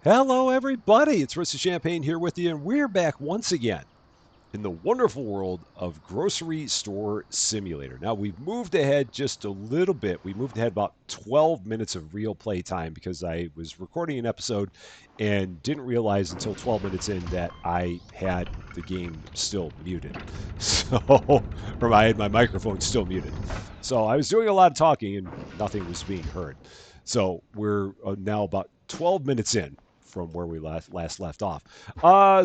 Hello, everybody. It's Rest of Champaign here with you, and we're back once again in the wonderful world of Grocery Store Simulator. Now, we've moved ahead just a little bit. We moved ahead about 12 minutes of real play time because I was recording an episode and didn't realize until 12 minutes in that I had the game still muted. So, or I had my microphone still muted. So I was doing a lot of talking and nothing was being heard. So we're now about 12 minutes in from where we last left off.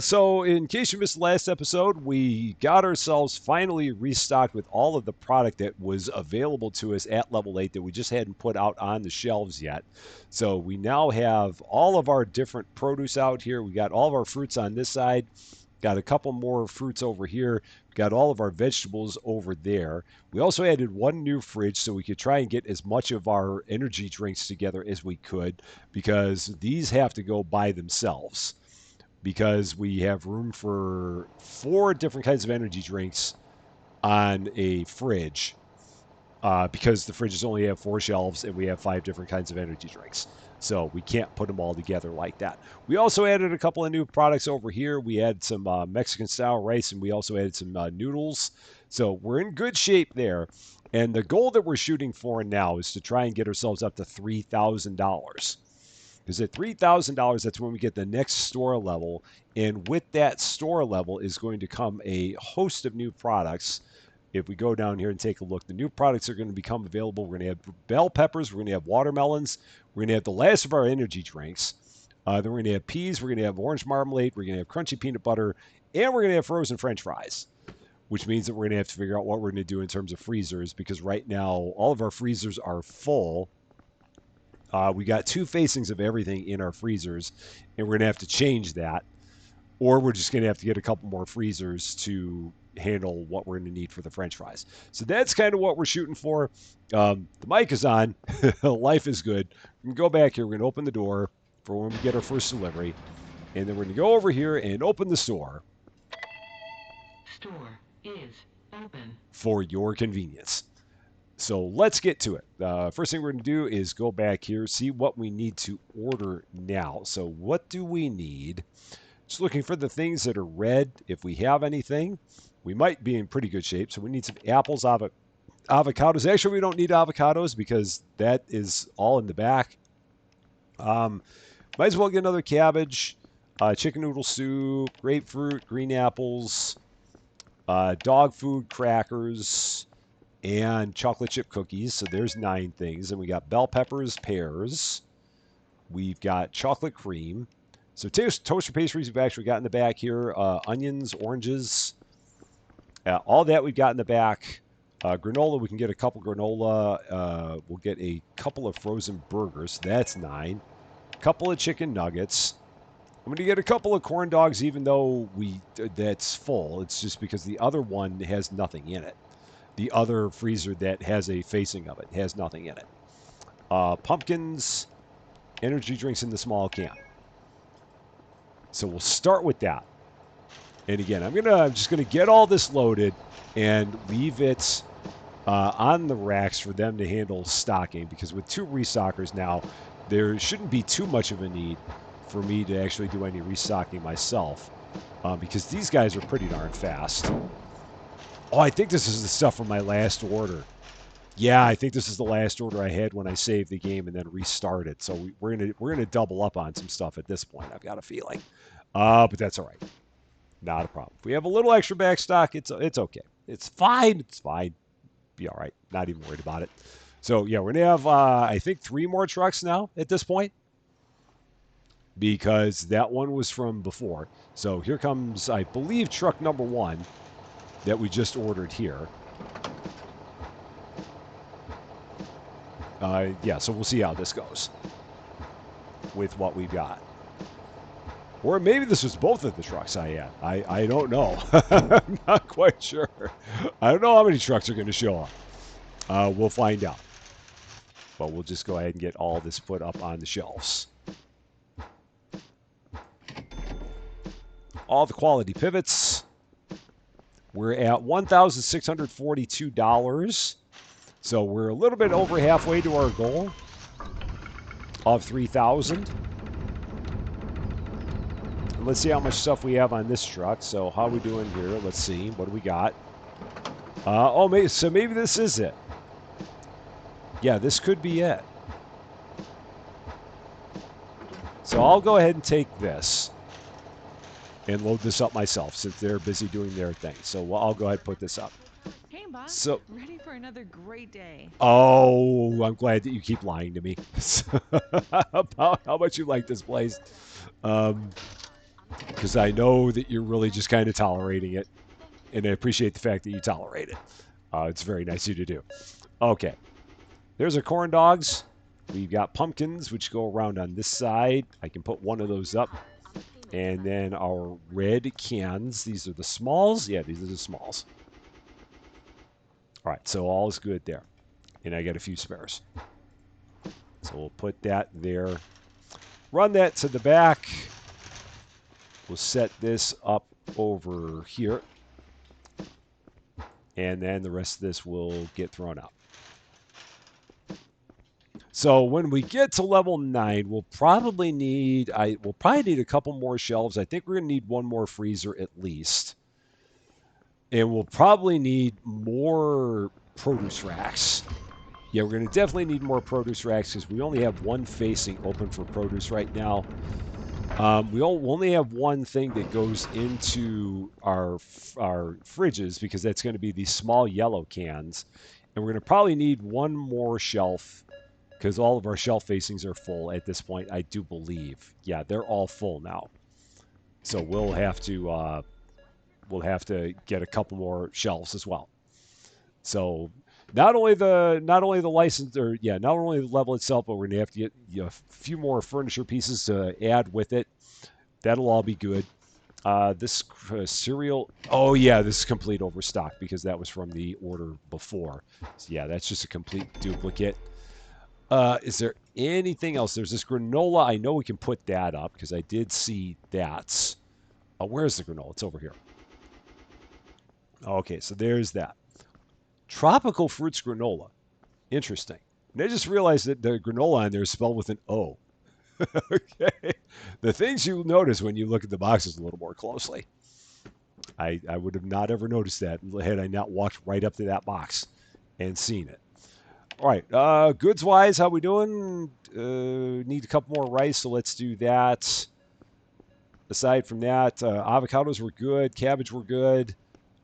So in case you missed the last episode, we got ourselves finally restocked with all of the product that was available to us at level 8 that we just hadn't put out on the shelves yet. So we now have all of our different produce out here. We got all of our fruits on this side. Got a couple more fruits over here. Got all of our vegetables over there. We also added one new fridge so we could try and get as much of our energy drinks together as we could because these have to go by themselves because we have room for 4 different kinds of energy drinks on a fridge because the fridges only have 4 shelves and we have 5 different kinds of energy drinks. So we can't put them all together like that. We also added a couple of new products over here. We had some Mexican style rice and we also added some noodles. So we're in good shape there. And the goal that we're shooting for now is to try and get ourselves up to $3,000. Because at $3,000, that's when we get the next store level. And with that store level is going to come a host of new products. If we go down here and take a look, the new products are going to become available. We're going to have bell peppers. We're going to have watermelons. We're going to have the last of our energy drinks. Then we're going to have peas. We're going to have orange marmalade. We're going to have crunchy peanut butter. And we're going to have frozen French fries, which means that we're going to have to figure out what we're going to do in terms of freezers because right now all of our freezers are full. We got 2 facings of everything in our freezers, and we're going to have to change that. Or we're just going to have to get a couple more freezers to handle what we're going to need for the French fries. So that's kind of what we're shooting for. The mic is on. Life is good. We can go back here. We're going to open the door for when we get our first delivery. And then we're going to go over here and open the store. Store is open. For your convenience. So let's get to it. First thing we're going to do is go back here, see what we need to order now. So what do we need? Just looking for the things that are red. If we have anything, we might be in pretty good shape. So we need some apples, avocados. Actually, we don't need avocados because that is all in the back. Might as well get another cabbage, chicken noodle soup, grapefruit, green apples, dog food, crackers, and chocolate chip cookies. So there's 9 things. And we got bell peppers, pears. We've got chocolate cream. So toaster pastries we've actually got in the back here. Onions, oranges, all that we've got in the back. Granola, we can get a couple granola. We'll get a couple of frozen burgers. That's 9. A couple of chicken nuggets. I'm going to get a couple of corn dogs even though that's full. It's just because the other one has nothing in it. The other freezer that has a facing of it has nothing in it. Pumpkins, energy drinks in the small can. So we'll start with that. And again, I'm just gonna get all this loaded and leave it on the racks for them to handle stocking because with 2 restockers now, there shouldn't be too much of a need for me to actually do any restocking myself because these guys are pretty darn fast. Oh, I think this is the stuff from my last order. Yeah, I think this is the last order I had when I saved the game and then restarted. So we're gonna double up on some stuff at this point. I've got a feeling, but that's all right. Not a problem. If we have a little extra back stock, it's okay. It's fine. It's fine. Be all right. Not even worried about it. So yeah, we're gonna have I think 3 more trucks now at this point because that one was from before. So here comes, I believe, truck number 1 that we just ordered here. Yeah, so we'll see how this goes with what we've got. Or maybe this was both of the trucks I had. I don't know. I'm not quite sure. I don't know how many trucks are going to show up. We'll find out. But we'll just go ahead and get all this put up on the shelves. All the quality pivots. We're at $1,642. So we're a little bit over halfway to our goal of 3,000. let's see how much stuff we have on this truck. So how are we doing here? Let's see. What do we got? Oh, maybe this is it. Yeah, this could be it. So I'll go ahead and take this and load this up myself since they're busy doing their thing. So I'll go ahead and put this up. Hey, boss. So, Ready for another great day. oh, I'm glad that you keep lying to me about how much you like this place. Because I know that you're really just kind of tolerating it, and I appreciate the fact that you tolerate it. It's very nice of you to do. Okay, there's our corn dogs. We've got pumpkins, which go around on this side. I can put one of those up. And then our red cans. These are the smalls. Yeah, these are the smalls. All right, so all is good there. And I got a few spares. So we'll put that there. Run that to the back. We'll set this up over here. And then the rest of this will get thrown out. So when we get to level 9, we'll probably need a couple more shelves. I think we're going to need one more freezer at least. And we'll probably need more produce racks. Yeah, we're going to definitely need more produce racks because we only have one facing open for produce right now. We'll only have one thing that goes into our fridges because that's going to be these small yellow cans. And we're going to probably need one more shelf because all of our shelf facings are full at this point, I do believe. Yeah, they're all full now. So we'll have to get a couple more shelves as well. So not only the license not only the level itself, but we're gonna have to get a few more furniture pieces to add with it. That'll all be good. This cereal, oh yeah, this is complete overstock because that was from the order before. So yeah, that's just a complete duplicate. Is there anything else? There's this granola. I know we can put that up because I did see that. Where's the granola? It's over here. Okay, so there's that. Tropical fruits granola. Interesting. And I just realized that the granola on there is spelled with an O. Okay. The things you notice when you look at the boxes a little more closely. I would have not ever noticed that had I not walked right up to that box and seen it. All right. Goods wise, how we doing? Need a couple more rice, so let's do that. Aside from that, avocados were good. Cabbage were good.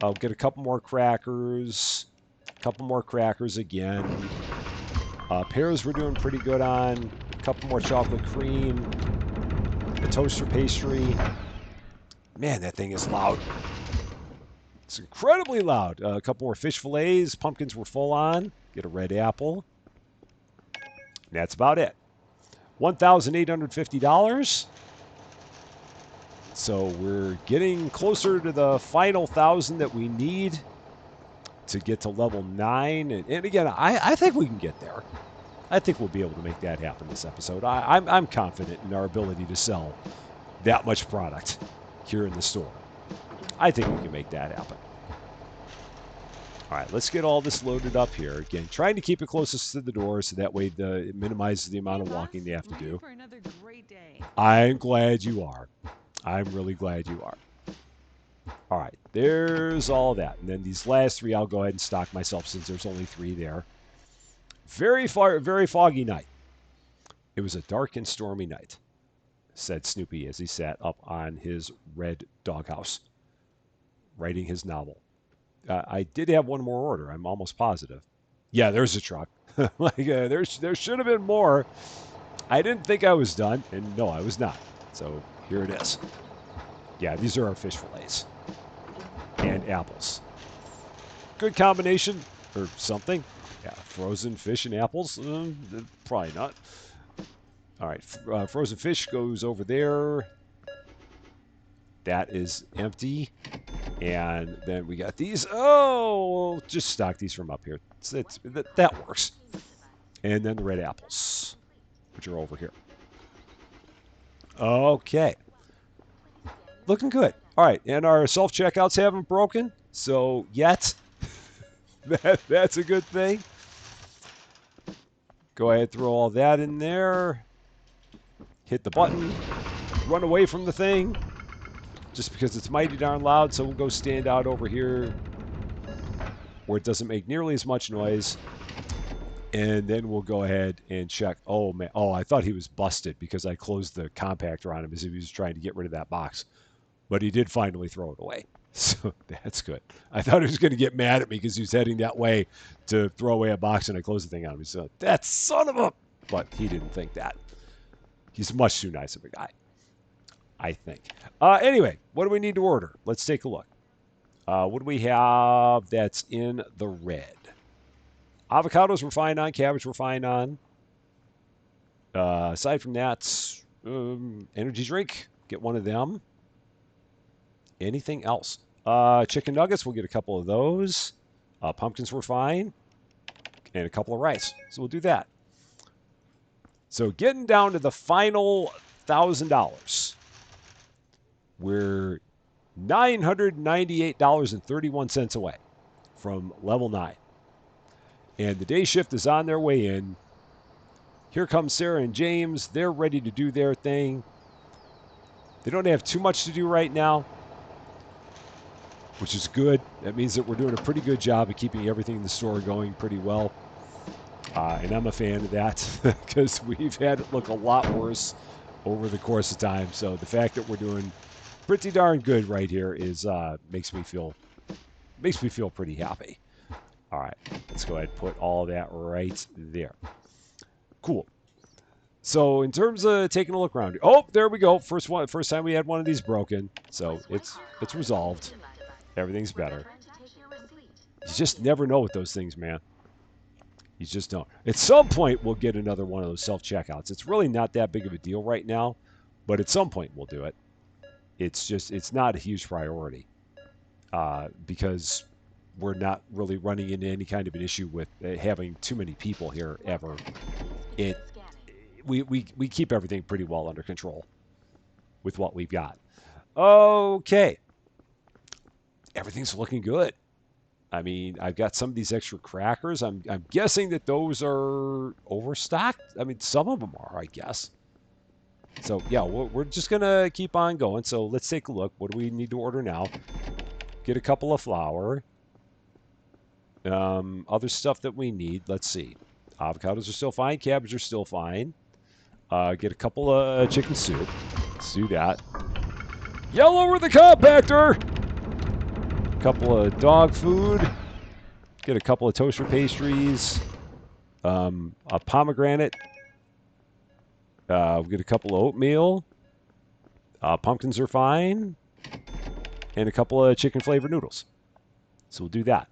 I'll get a couple more crackers. A couple more crackers again. Pears we're doing pretty good on. A couple more chocolate cream. A toaster pastry. Man, that thing is loud. It's incredibly loud. A couple more fish fillets. Pumpkins were full on. Get a red apple. And that's about it. $1,850. So we're getting closer to the final 1,000 that we need to get to level 9. And again, I think we can get there. I think we'll be able to make that happen this episode. I'm confident in our ability to sell that much product here in the store. I think we can make that happen. All right, let's get all this loaded up here. Again, trying to keep it closest to the door so that way it minimizes the amount of walking they have to do. For another great day. I'm glad you are. I'm really glad you are. All right, there's all that. And then these last 3, I'll go ahead and stock myself since there's only 3 there. Very foggy night. It was a dark and stormy night, said Snoopy as he sat up on his red doghouse, writing his novel. I did have one more order. I'm almost positive. Yeah, there's a truck. There should have been more. I didn't think I was done, and no, I was not. So here it is. Yeah, these are our fish fillets and apples. Good combination or something. Yeah, frozen fish and apples. Probably not. All right, frozen fish goes over there. That is empty. And then we got these. Oh, just stock these from up here. That works. And then the red apples, which are over here. Okay. Looking good. All right, and our self-checkouts haven't broken, so yet. That's a good thing. Go ahead, throw all that in there. Hit the button. Run away from the thing. just because it's mighty darn loud. So we'll go stand out over here where it doesn't make nearly as much noise. And then we'll go ahead and check. Oh, man. Oh, I thought he was busted because I closed the compactor on him as if he was trying to get rid of that box. But he did finally throw it away. So that's good. I thought he was going to get mad at me because he was heading that way to throw away a box, and I closed the thing on him. So that son of a... But he didn't think that. He's much too nice of a guy, I think. Anyway, what do we need to order? Let's take a look. What do we have that's in the red? Avocados we're fine on. Cabbage we're fine on. Aside from that, energy drink. Get one of them. Anything else? Chicken nuggets, we'll get a couple of those. Pumpkins were fine. And a couple of rice. So we'll do that. So getting down to the final $1,000. We're $998.31 away from level 9. And the day shift is on their way in. Here comes Sarah and James. They're ready to do their thing. They don't have too much to do right now, which is good. That means that we're doing a pretty good job of keeping everything in the store going pretty well. And I'm a fan of that because we've had it look a lot worse over the course of time. So the fact that we're doing pretty darn good right here is makes me feel pretty happy. All right, let's go ahead and put all that right there. Cool. So in terms of taking a look around, oh, there we go. First time we had one of these broken, so it's resolved. Everything's better. You just never know with those things, man. You just don't. At some point, we'll get another one of those self-checkouts. It's really not that big of a deal right now, but at some point we'll do it. It's not a huge priority because we're not really running into any kind of an issue with having too many people here ever. We keep everything pretty well under control with what we've got. Okay. Everything's looking good. I mean, I've got some of these extra crackers. I'm guessing that those are overstocked. I mean, some of them are, I guess. So, yeah, we're just going to keep on going. So let's take a look. What do we need to order now? Get a couple of flour. Other stuff that we need. Let's see. Avocados are still fine. Cabbage are still fine. Get a couple of chicken soup. Let's do that. Yell over the compactor! Couple of dog food. Get a couple of toaster pastries. A pomegranate. We'll get a couple of oatmeal. Pumpkins are fine. And a couple of chicken flavored noodles. So we'll do that.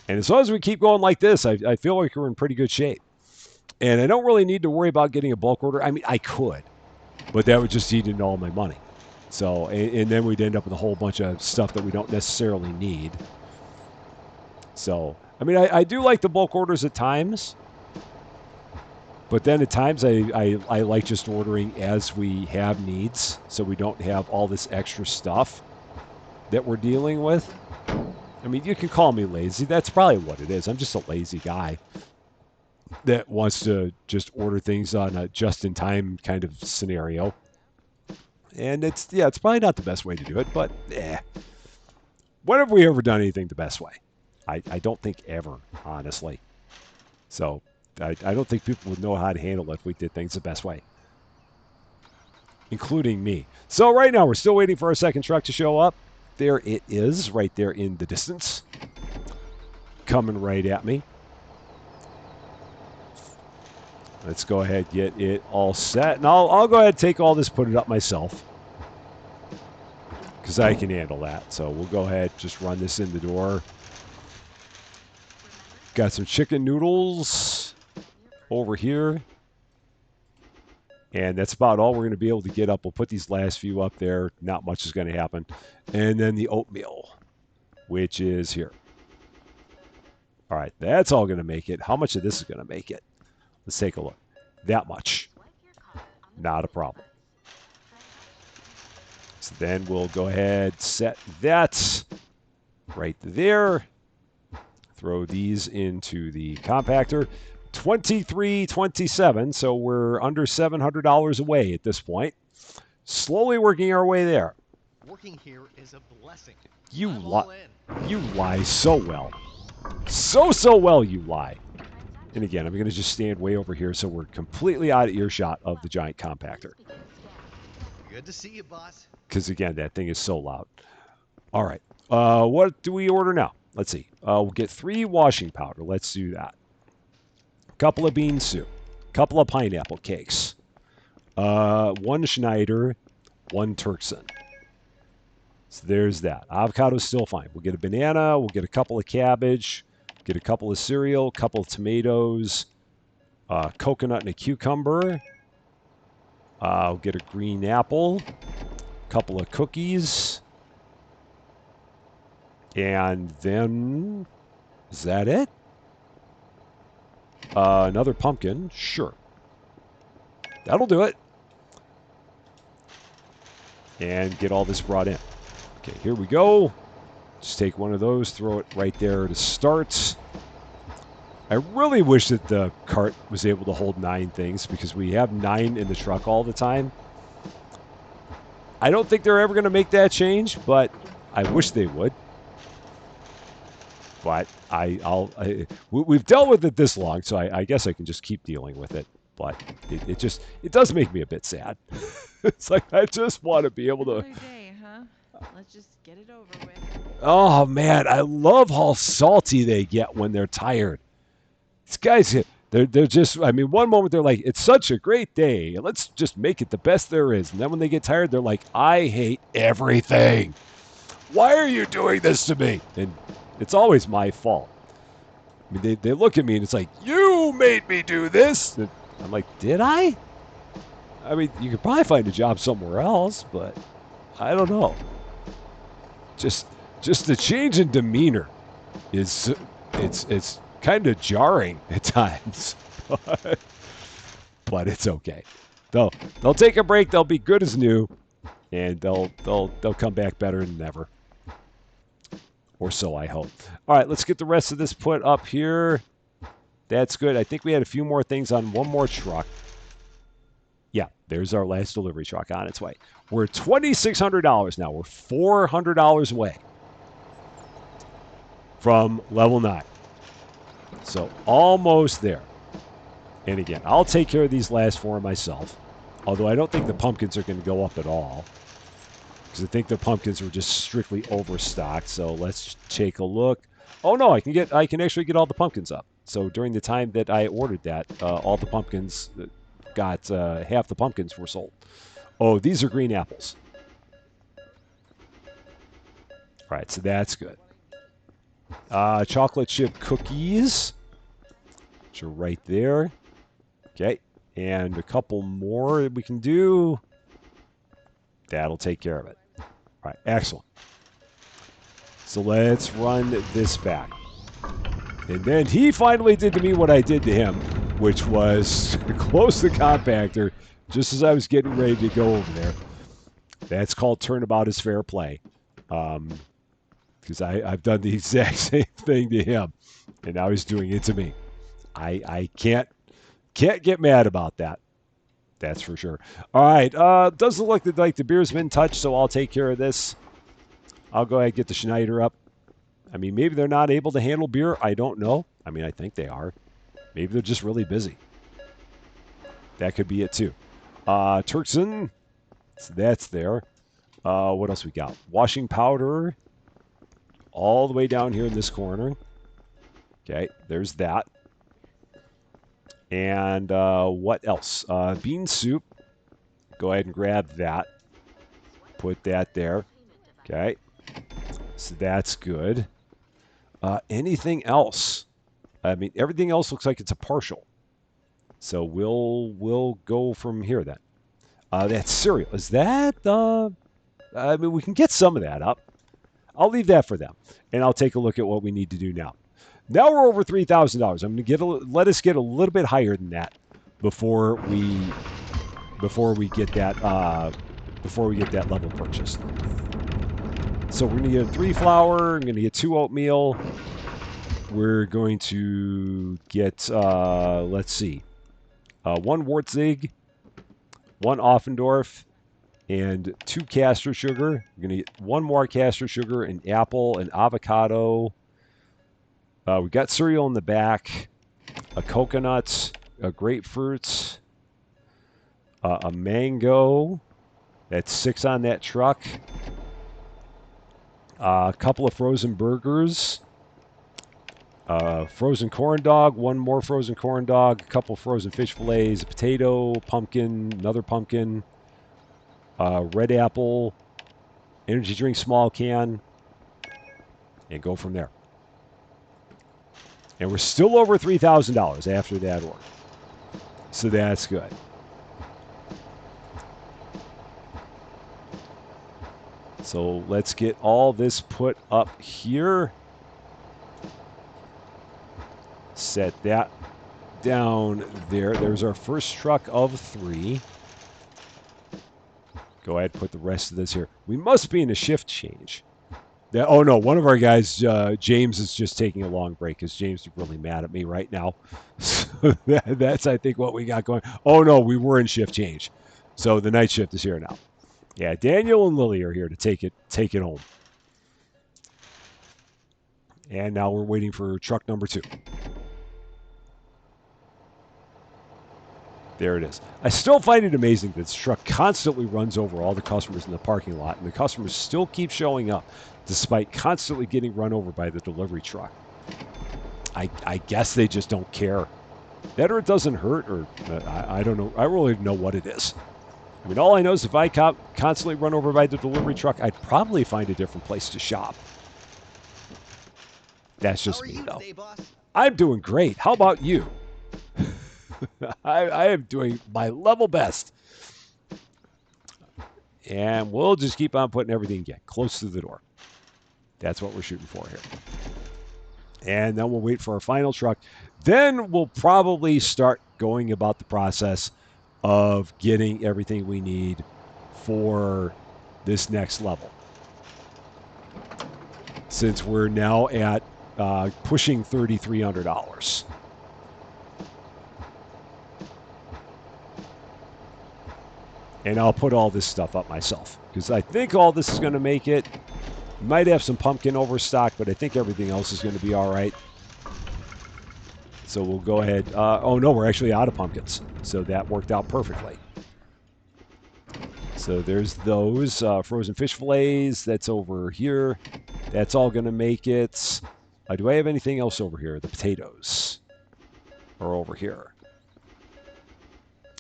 And as long as we keep going like this, I feel like we're in pretty good shape. And I don't really need to worry about getting a bulk order. I mean, I could, but that would just eat into all my money. So, and then we'd end up with a whole bunch of stuff that we don't necessarily need. So, I mean, I do like the bulk orders at times. But then at times I like just ordering as we have needs. So we don't have all this extra stuff that we're dealing with. I mean, you can call me lazy. That's probably what it is. I'm just a lazy guy that wants to just order things on a just-in-time kind of scenario. And it's probably not the best way to do it, but when have we ever done anything the best way? I don't think ever, honestly. So I don't think people would know how to handle it if we did things the best way, including me. So right now we're still waiting for our second truck to show up. There it is, right there in the distance, coming right at me. Let's go ahead and get it all set. And I'll go ahead and take all this, put it up myself, because I can handle that. So we'll go ahead, just run this in the door. Got some chicken noodles over here. And that's about all we're going to be able to get up. We'll put these last few up there. Not much is going to happen. And then the oatmeal, which is here. All right, that's all going to make it. How much of this is going to make it? Let's take a look. That much. Not a problem. So then we'll go ahead, set that right there. Throw these into the compactor. $23.27, so we're under $700 away at this point. Slowly working our way there. Working here is a blessing. You I'm lie. all in. You lie so well. So well you lie. And again, I'm going to just stand way over here so we're completely out of earshot of the giant compactor. Good to see you, boss. Because again, that thing is so loud. All right. What do we order now? Let's see. We'll get 3 washing powder. Let's do that. A couple of bean soup. A couple of pineapple cakes. 1 Schneider. 1 Turkson. So there's that. Avocado's still fine. We'll get a banana. We'll get a couple of cabbage. Get a couple of cereal. A couple of tomatoes. Coconut and a cucumber. We'll get a green apple. A couple of cookies. And then, is that it? Another pumpkin. Sure. That'll do it. And get all this brought in. Okay, here we go. Just take one of those, throw it right there to start. I really wish that the cart was able to hold 9 things because we have 9 in the truck all the time. I don't think they're ever going to make that change, but I wish they would. But we've dealt with it this long, so I guess I can just keep dealing with it. But it does make me a bit sad. It's like I just want to be able to. Another day, huh? Let's just get it over with. Oh man, I love how salty they get when they're tired. These guys, they're just. I mean, one moment they're like, "It's such a great day. Let's just make it the best there is," and then when they get tired, they're like, "I hate everything. Why are you doing this to me?" And it's always my fault. I mean, they look at me and it's like, "You made me do this." And I'm like, "Did I?" I mean, you could probably find a job somewhere else, but I don't know. Just the change in demeanor is it's kind of jarring at times, but it's okay. They'll take a break. They'll be good as new, and they'll come back better than ever. Or so I hope. All right, let's get the rest of this put up here. That's good. I think we had a few more things on one more truck. Yeah, there's our last delivery truck on its way. We're $2,600 now. We're $400 away from level 9. So almost there. And again, I'll take care of these last 4 myself. Although I don't think the pumpkins are going to go up at all. Because I think the pumpkins were just strictly overstocked. So let's take a look. Oh no, I can actually get all the pumpkins up. So during the time that I ordered that, all the pumpkins got half the pumpkins were sold. Oh, these are green apples. All right, so that's good. Chocolate chip cookies, which are right there. Okay, and a couple more that we can do. That'll take care of it. All right, excellent. So let's run this back. And then he finally did to me what I did to him, which was close the compactor just as I was getting ready to go over there. That's called turnabout is fair play. Because I've done the exact same thing to him, and now he's doing it to me. I can't get mad about that. That's for sure. All right. Doesn't look like the beer's been touched, so I'll take care of this. I'll go ahead and get the Schneider up. I mean, maybe they're not able to handle beer. I don't know. I mean, I think they are. Maybe they're just really busy. That could be it, too. Turkson. So that's there. What else we got? Washing powder. All the way down here in this corner. Okay, there's that. And what else? Bean soup. Go ahead and grab that. Put that there. Okay. So that's good. Anything else? I mean, everything else looks like it's a partial. So we'll go from here then. That's cereal. Is that? I mean, we can get some of that up. I'll leave that for them, and I'll take a look at what we need to do now. Now we're over $3,000. I'm going to let us get a little bit higher than that before we get that level purchased. So we're going to get 3 flour. I'm going to get 2 oatmeal. We're going to get let's see, 1 Wartzig, 1 Offendorf, and 2 caster sugar. We're going to get 1 more caster sugar, an apple, an avocado. We got cereal in the back, a coconut, a grapefruit, a mango. That's 6 on that truck. A couple of frozen burgers. Frozen corn dog, 1 more frozen corn dog, a couple frozen fish fillets, a potato, pumpkin, another pumpkin, red apple, energy drink small can, and go from there. And we're still over $3,000 after that order. So that's good. So let's get all this put up here. Set that down there. There's our first truck of 3. Go ahead and put the rest of this here. We must be in a shift change. Oh, no, one of our guys, James, is just taking a long break because James is really mad at me right now. So that's, I think, what we got going. Oh, no, we were in shift change. So the night shift is here now. Yeah, Daniel and Lily are here to take it home. And now we're waiting for truck number 2. There it is. I still find it amazing that this truck constantly runs over all the customers in the parking lot, and the customers still keep showing up despite constantly getting run over by the delivery truck. I guess they just don't care. That or it doesn't hurt, or I don't know. I really don't know what it is. I mean, all I know is if I constantly run over by the delivery truck, I'd probably find a different place to shop. That's just me, though. Today, boss? I'm doing great. How about you? I am doing my level best. And we'll just keep on putting everything again close to the door. That's what we're shooting for here. And then we'll wait for our final truck. Then we'll probably start going about the process of getting everything we need for this next level. Since we're now at pushing $3,300. And I'll put all this stuff up myself because I think all this is going to make it. Might have some pumpkin overstock, but I think everything else is going to be all right. So we'll go ahead. Oh, no, we're actually out of pumpkins. So that worked out perfectly. So there's those frozen fish fillets. That's over here. That's all going to make it. Do I have anything else over here? The potatoes are over here.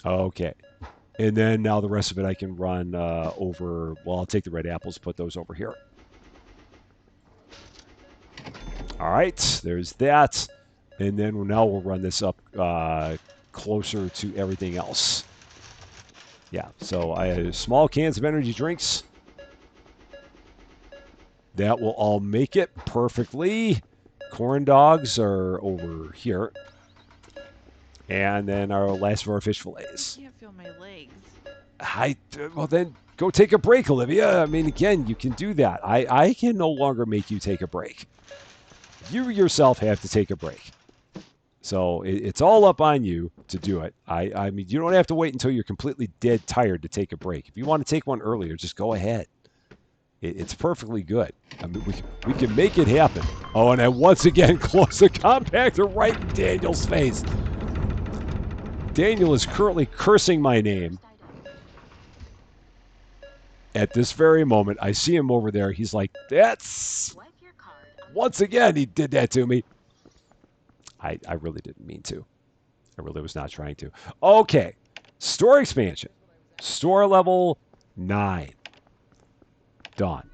Okay. And then now the rest of it I can run over. Well, I'll take the red apples, put those over here. All right, there's that. And then now we'll run this up closer to everything else. Yeah, so I have small cans of energy drinks. That will all make it perfectly. Corn dogs are over here. And then our last of our fish fillets. I can't feel my legs. Well, then go take a break, Olivia. I mean, again, you can do that. I can no longer make you take a break. You yourself have to take a break. So it's all up on you to do it. I mean, you don't have to wait until you're completely dead tired to take a break. If you want to take one earlier, just go ahead. It's perfectly good. I mean, we can make it happen. Oh, and I once again close the compactor right in Daniel's face. Daniel is currently cursing my name. At this very moment, I see him over there. He's like, that's... Once again, he did that to me. I really didn't mean to. I really was not trying to. Okay. Store expansion. Store level 9. Done.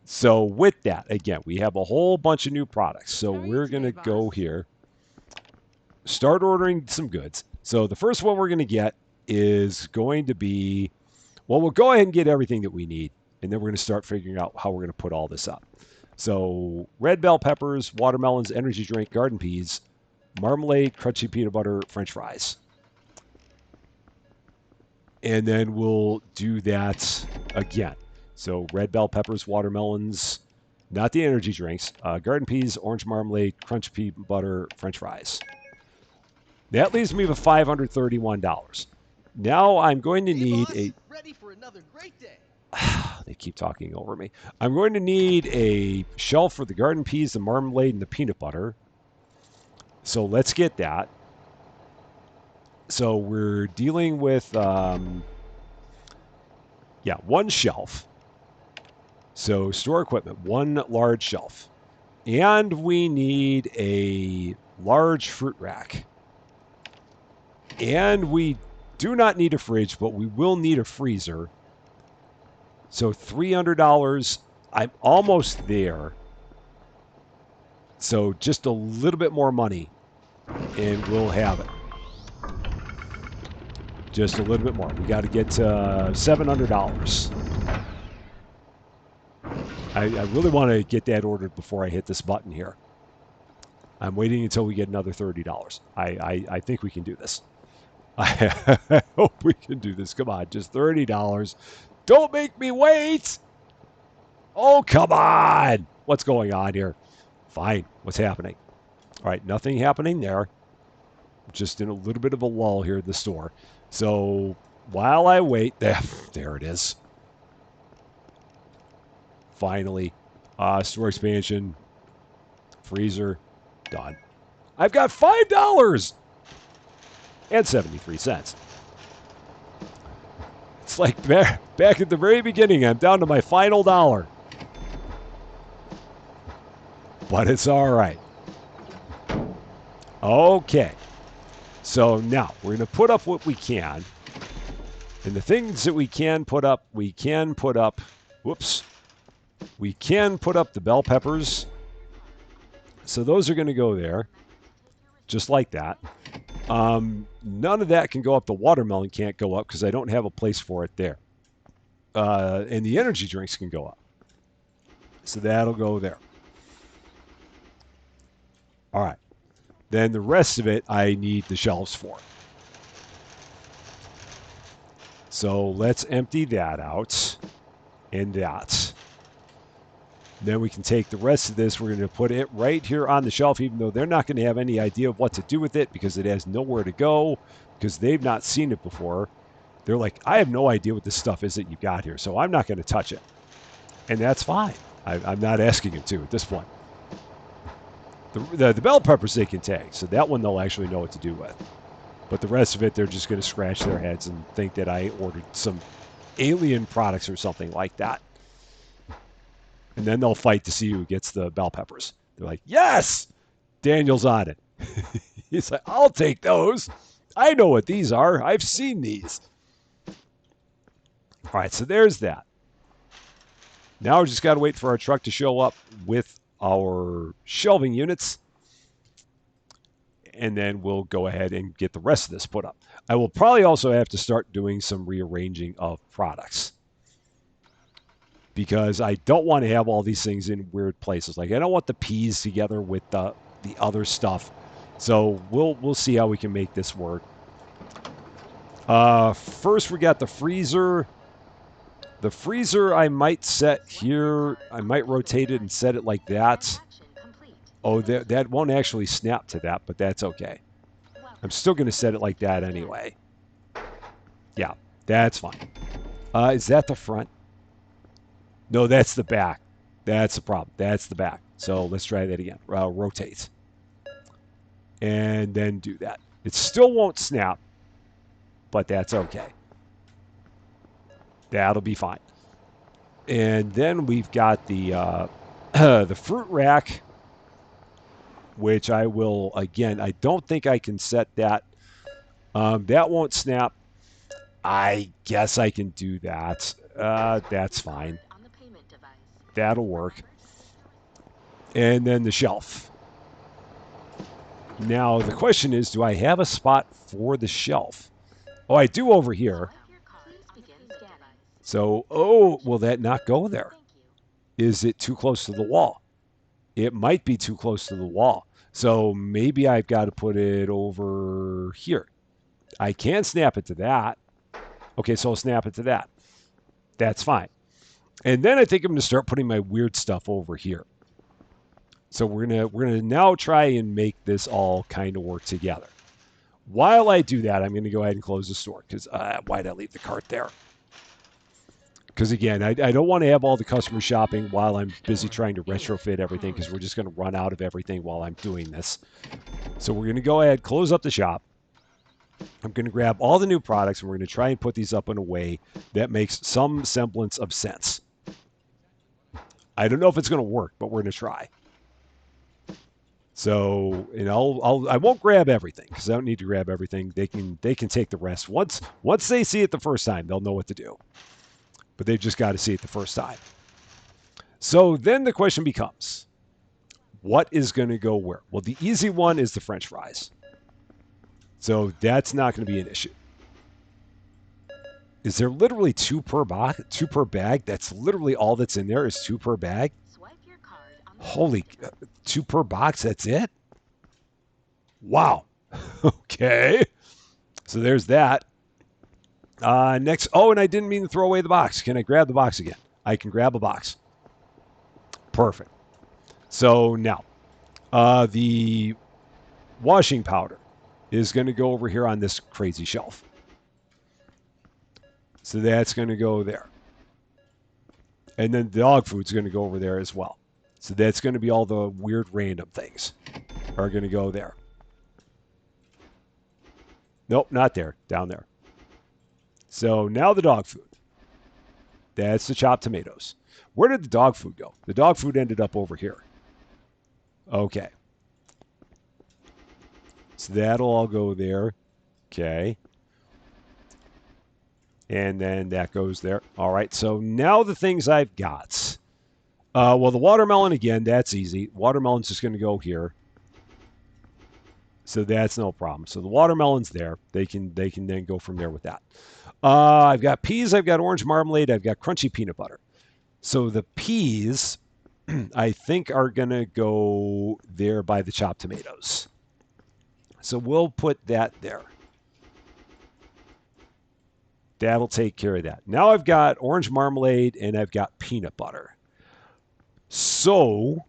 So with that, again, we have a whole bunch of new products. So we're going to go here. Start ordering some goods. So the first one we're going to get is going to be... Well, we'll go ahead and get everything that we need. And then we're going to start figuring out how we're going to put all this up. So red bell peppers, watermelons, energy drink, garden peas, marmalade, crunchy peanut butter, French fries. And then we'll do that again. So red bell peppers, watermelons, not the energy drinks, garden peas, orange marmalade, crunchy peanut butter, French fries. That leaves me with $531. Now I'm going to Hey, need boss. a... Ready for another great day. They keep talking over me. I'm going to need a shelf for the garden peas, the marmalade, and the peanut butter. So let's get that. So we're dealing with, one shelf. So store equipment, one large shelf. And we need a large fruit rack. And we do not need a fridge, but we will need a freezer. So $300. I'm almost there. So just a little bit more money and we'll have it. Just a little bit more. We got to get to $700. I really want to get that ordered before I hit this button here. I'm waiting until we get another $30. I think we can do this. I hope we can do this. Come on, just $30. Don't make me wait. Oh, come on. What's going on here? Fine. What's happening? All right, nothing happening there. Just in a little bit of a lull here at the store. So while I wait, there it is. Finally, store expansion, freezer, done. I've got $5.73. It's like back at the very beginning. I'm down to my final dollar. But it's all right. Okay. So now we're going to put up what we can. And the things that we can put up, we can put up the bell peppers. So those are going to go there. Just like that. None of that can go up. The watermelon can't go up because I don't have a place for it there. And the energy drinks can go up. So that'll go there. All right. Then the rest of it, I need the shelves for. So let's empty that out and that. Then we can take the rest of this. We're going to put it right here on the shelf, even though they're not going to have any idea of what to do with it because it has nowhere to go because they've not seen it before. They're like, I have no idea what this stuff is that you got here, so I'm not going to touch it. And that's fine. I'm not asking them to at this point. The bell peppers they can take, so that one they'll actually know what to do with. But the rest of it, they're just going to scratch their heads and think that I ordered some alien products or something like that. And then they'll fight to see who gets the bell peppers. They're like, yes, Daniel's on it. He's like, I'll take those. I know what these are. I've seen these. All right, so there's that. Now we just got to wait for our truck to show up with our shelving units. And then we'll go ahead and get the rest of this put up. I will probably also have to start doing some rearranging of products because I don't want to have all these things in weird places. Like I don't want the peas together with the other stuff. So we'll see how we can make this work. First, we got the freezer. The freezer I might set here. I might rotate it and set it like that. Oh, that won't actually snap to that, but that's okay. I'm still going to set it like that anyway. Yeah, that's fine. Is that the front? No, that's the back. That's the problem. That's the back. So let's try that again. Rotate. And then do that. It still won't snap, but that's okay. That'll be fine. And then we've got the the fruit rack, which I will, again, I don't think I can set that. That won't snap. I guess I can do that. That's fine. That'll work. And then the shelf. Now, the question is, do I have a spot for the shelf? Oh, I do over here. So, will that not go there? Is it too close to the wall? It might be too close to the wall. So maybe I've got to put it over here. I can snap it to that. Okay, so I'll snap it to that. That's fine. And then I think I'm going to start putting my weird stuff over here. So we're gonna now try and make this all kind of work together. While I do that, I'm going to go ahead and close the store because why did I leave the cart there? Because again, I don't want to have all the customers shopping while I'm busy trying to retrofit everything because we're just going to run out of everything while I'm doing this. So we're going to go ahead, close up the shop. I'm going to grab all the new products and we're going to try and put these up in a way that makes some semblance of sense. I don't know if it's going to work, but we're going to try. So, and I won't grab everything because I don't need to grab everything. They can take the rest. Once they see it the first time, they'll know what to do. But they've just got to see it the first time. So then the question becomes, what is going to go where? Well, the easy one is the French fries. So that's not going to be an issue. Is there literally two per bag? That's literally all that's in there is two per bag. Holy, two per box. That's it. Wow. Okay. So there's that. Next. Oh, and I didn't mean to throw away the box. Can I grab the box again? I can grab a box. Perfect. So now, the washing powder is going to go over here on this crazy shelf. So that's going to go there. And then the dog food's going to go over there as well. So that's going to be all the weird random things are going to go there. Nope, not there. Down there. So now the dog food. That's the chopped tomatoes. Where did the dog food go? The dog food ended up over here. Okay. So that'll all go there. Okay. And then that goes there. All right. So now the things I've got. Well, the watermelon, again, that's easy. Watermelon's just going to go here. So that's no problem. So the watermelon's there. They can then go from there with that. I've got peas. I've got orange marmalade. I've got crunchy peanut butter. So the peas, I think, are going to go there by the chopped tomatoes. So we'll put that there. That'll take care of that. Now I've got orange marmalade and I've got peanut butter. So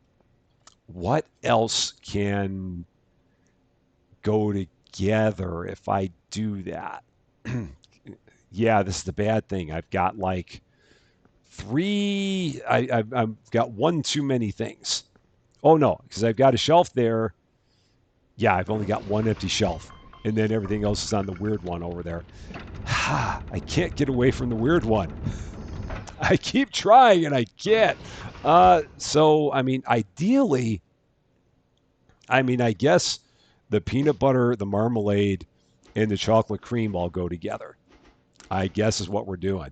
what else can go together if I do that? Yeah, this is the bad thing. I've got like three. I've got one too many things. Oh, no, because I've got a shelf there. Yeah, I've only got one empty shelf. And then everything else is on the weird one over there. I can't get away from the weird one. I keep trying and I can't. So, I mean, ideally, I guess the peanut butter, the marmalade, and the chocolate cream all go together. I guess is what we're doing.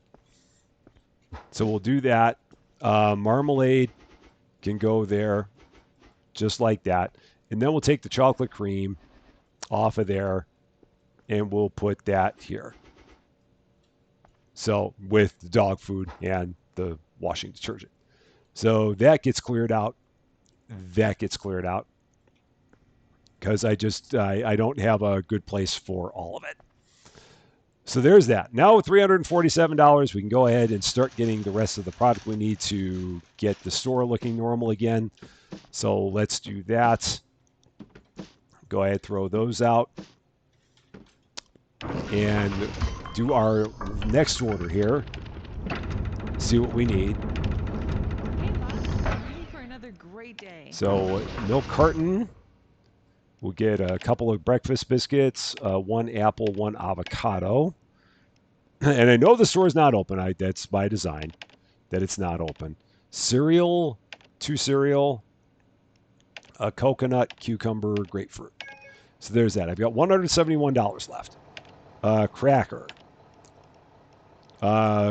So we'll do that. Marmalade can go there just like that. And then we'll take the chocolate cream off of there and we'll put that here. So with the dog food and the washing detergent. So that gets cleared out. That gets cleared out. Because I don't have a good place for all of it. So there's that. Now with $347, we can go ahead and start getting the rest of the product we need to get the store looking normal again. So let's do that. Go ahead, throw those out. And do our next order here. See what we need. Hey, Bob. Ready for another great day. So milk carton. We'll get a couple of breakfast biscuits, one apple, one avocado. And I know the store's not open. That's by design that it's not open. Cereal, 2 cereal, a coconut, cucumber, grapefruit. So there's that. I've got $171 left. Cracker.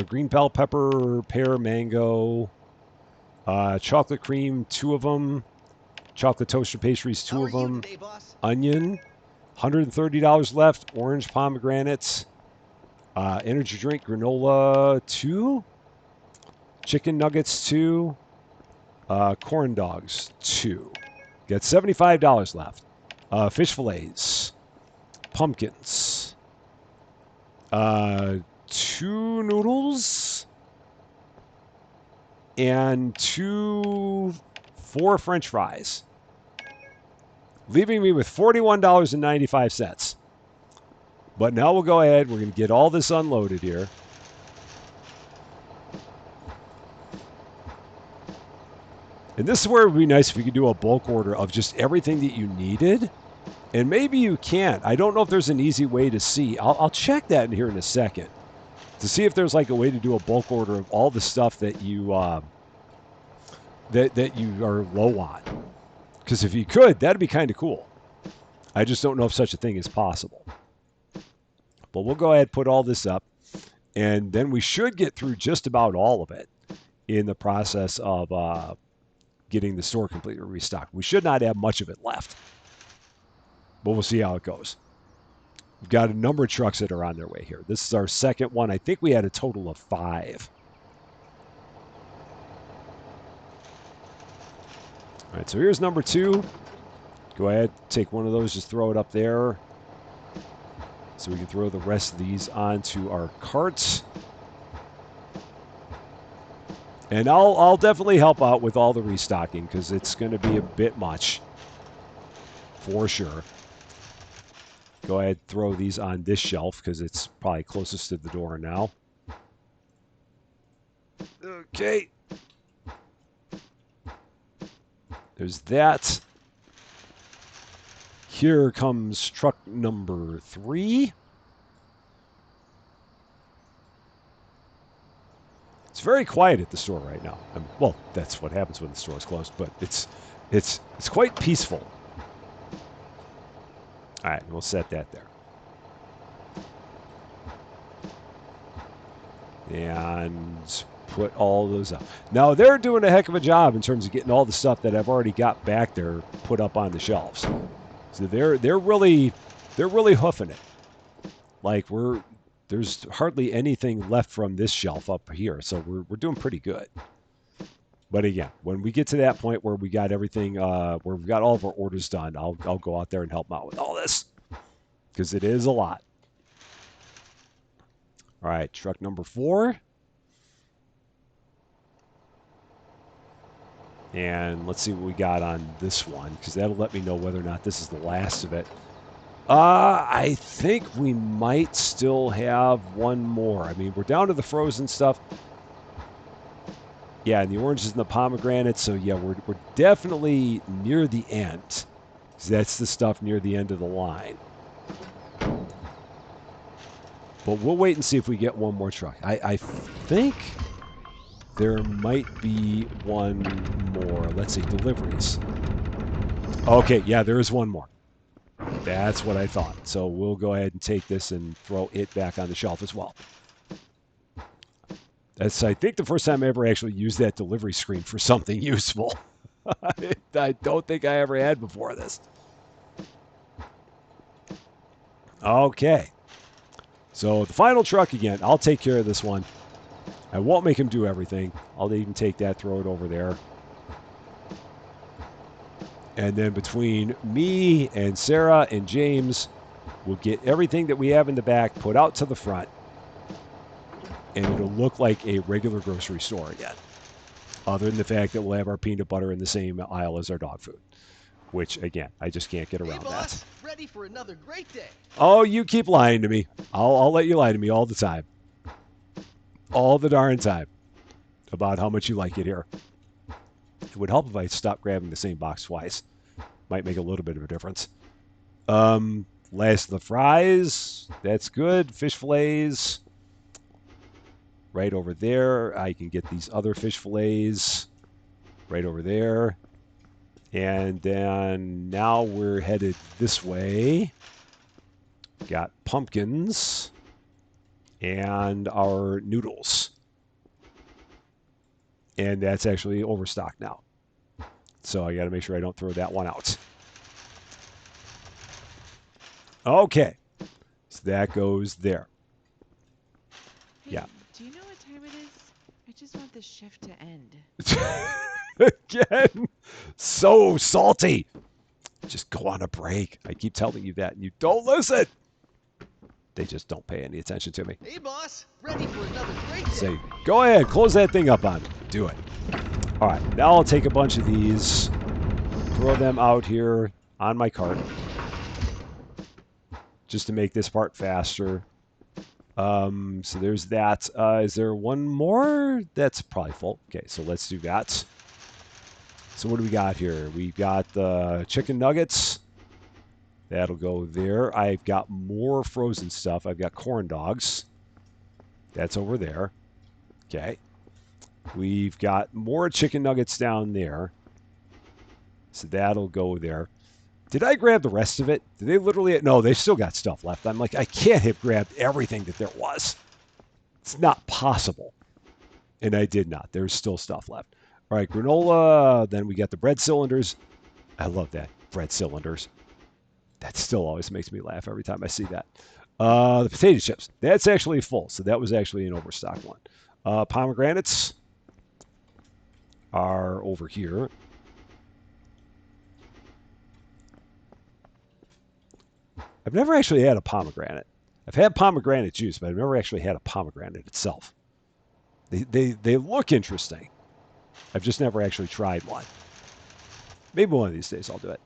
Green bell pepper, pear, mango, chocolate cream, 2 of them. Chocolate toaster pastries, 2 of them. Today, boss? Onion, $130 left. Orange pomegranates. Energy drink, granola, 2. Chicken nuggets, 2. Corn dogs, 2. Got $75 left. Fish fillets. Pumpkins. 2 noodles. And 4 French fries. Leaving me with $41.95. But now we'll go ahead. We're going to get all this unloaded here. And this is where it would be nice if you could do a bulk order of just everything that you needed. And maybe you can't. I don't know if there's an easy way to see. I'll check that in here in a second to see if there's like a way to do a bulk order of all the stuff that you that you are low on. Because if you could, that'd be kind of cool. I just don't know if such a thing is possible. But we'll go ahead and put all this up, and then we should get through just about all of it in the process of getting the store completely restocked. We should not have much of it left, but we'll see how it goes. We've got a number of trucks that are on their way here. This is our second one. I think we had a total of 5. All right, so here's number 2. Go ahead, take one of those, just throw it up there. So we can throw the rest of these onto our carts. And I'll definitely help out with all the restocking because it's going to be a bit much. For sure. Go ahead, throw these on this shelf because it's probably closest to the door now. Okay. There's that. Here comes truck number 3. It's very quiet at the store right now. I mean, well, that's what happens when the store is closed, but it's quite peaceful. All right, we'll set that there. And put all those up. Now they're doing a heck of a job in terms of getting all the stuff that I've already got back there put up on the shelves. So they're really hoofing it. Like there's hardly anything left from this shelf up here, so we're doing pretty good. But again, when we get to that point where we got everything, where we've got all of our orders done, I'll go out there and help them out with all this because it is a lot. All right, truck number 4. And let's see what we got on this one because that'll let me know whether or not this is the last of it. I think we might still have one more. I mean, we're down to the frozen stuff. Yeah, and the oranges and the pomegranates. So, yeah, we're definitely near the end. That's the stuff near the end of the line. But we'll wait and see if we get one more truck. I think there might be one more. Let's see, deliveries. Okay, yeah, there is one more. That's what I thought. So we'll go ahead and take this and throw it back on the shelf as well. That's, I think, the first time I ever actually used that delivery screen for something useful. I don't think I ever had before this. Okay. So the final truck again. I'll take care of this one. I won't make him do everything. I'll even take that, throw it over there. And then between me and Sarah and James, we'll get everything that we have in the back put out to the front. And it'll look like a regular grocery store again. Other than the fact that we'll have our peanut butter in the same aisle as our dog food. Which, again, I just can't get around Hey, boss, that. ready for another great day. Oh, you keep lying to me. I'll let you lie to me all the time. All the darn time. About how much you like it here. It would help if I stopped grabbing the same box twice. Might make a little bit of a difference. Last of the fries. That's good. Fish fillets. Right over there. I can get these other fish fillets. Right over there. And then now we're headed this way. Got pumpkins. And our noodles. And that's actually overstocked now. So I got to make sure I don't throw that one out. Okay. So that goes there. Hey, Yeah. do you know what time it is? I just want this shift to end. Again, so salty. Just go on a break. I keep telling you that, and you don't listen. They just don't pay any attention to me. Hey, boss, ready for another great day. Say, go ahead, close that thing up on me. Do it. All right, now I'll take a bunch of these, throw them out here on my cart. just to make this part faster. So there's that. Is there one more? That's probably full. Okay, so let's do that. So what do we got here? We've got the chicken nuggets. That'll go there. I've got more frozen stuff. I've got corn dogs. That's over there. Okay. We've got more chicken nuggets down there. So that'll go there. Did I grab the rest of it? Did they literally? No, they still got stuff left. I'm like, I can't have grabbed everything that there was. It's not possible. And I did not. There's still stuff left. All right, granola. Then we got the bread cylinders. I love that. Bread cylinders. That still always makes me laugh every time I see that. The potato chips. That's actually full. So that was actually an overstock one. Pomegranates are over here. I've never actually had a pomegranate. I've had pomegranate juice, but I've never actually had a pomegranate itself. They look interesting. I've just never actually tried one. Maybe one of these days I'll do it.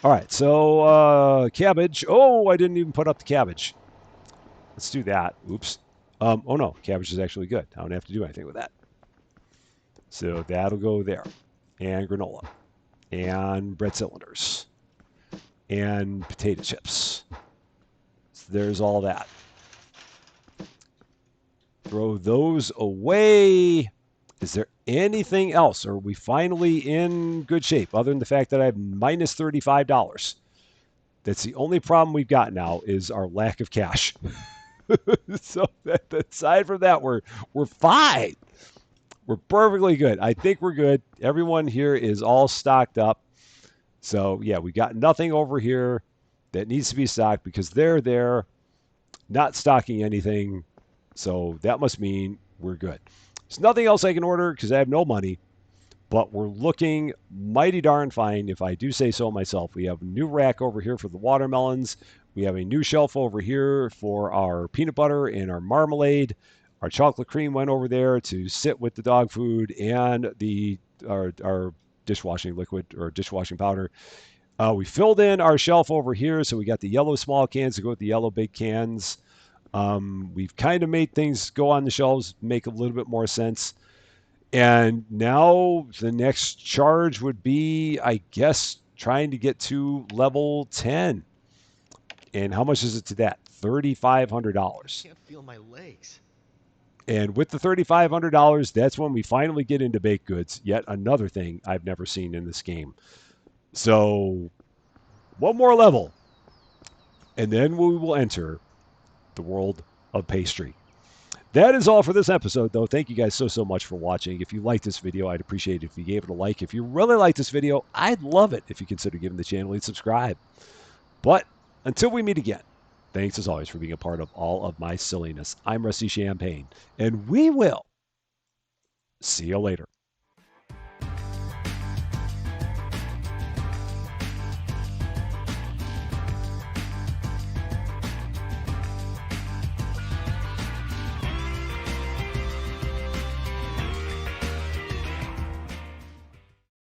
All right, so cabbage. Oh, I didn't even put up the cabbage. Let's do that. Oops. Oh no, cabbage is actually good. I don't have to do anything with that. So that'll go there. And granola. And bread cylinders. And potato chips. So there's all that. Throw those away. Is there anything else? Are we finally in good shape other than the fact that I have minus $35? That's the only problem we've got now is our lack of cash. So aside from that, we're fine. We're perfectly good. I think we're good. Everyone here is all stocked up. So yeah, we got nothing over here that needs to be stocked because they're there, not stocking anything. So that must mean we're good. There's nothing else I can order because I have no money, but we're looking mighty darn fine if I do say so myself. We have a new rack over here for the watermelons. We have a new shelf over here for our peanut butter and our marmalade. Our chocolate cream went over there to sit with the dog food and our dishwashing liquid or dishwashing powder. We filled in our shelf over here, so we got the yellow small cans to go with the yellow big cans. We've kind of made things go on the shelves make a little bit more sense. And now the next charge would be, I guess, trying to get to level 10. And how much is it to that? $3,500. Can't feel my legs. And with the $3,500, that's when we finally get into baked goods. Yet another thing I've never seen in this game. So one more level. And then we will enter the world of pastry. That is all for this episode, though. Thank you guys so much for watching. If you liked this video, I'd appreciate it if you gave it a like. If you really like this video, I'd love it if you consider giving the channel a subscribe. But until we meet again, thanks as always for being a part of all of my silliness. I'm Rusty Champagne, and we will see you later.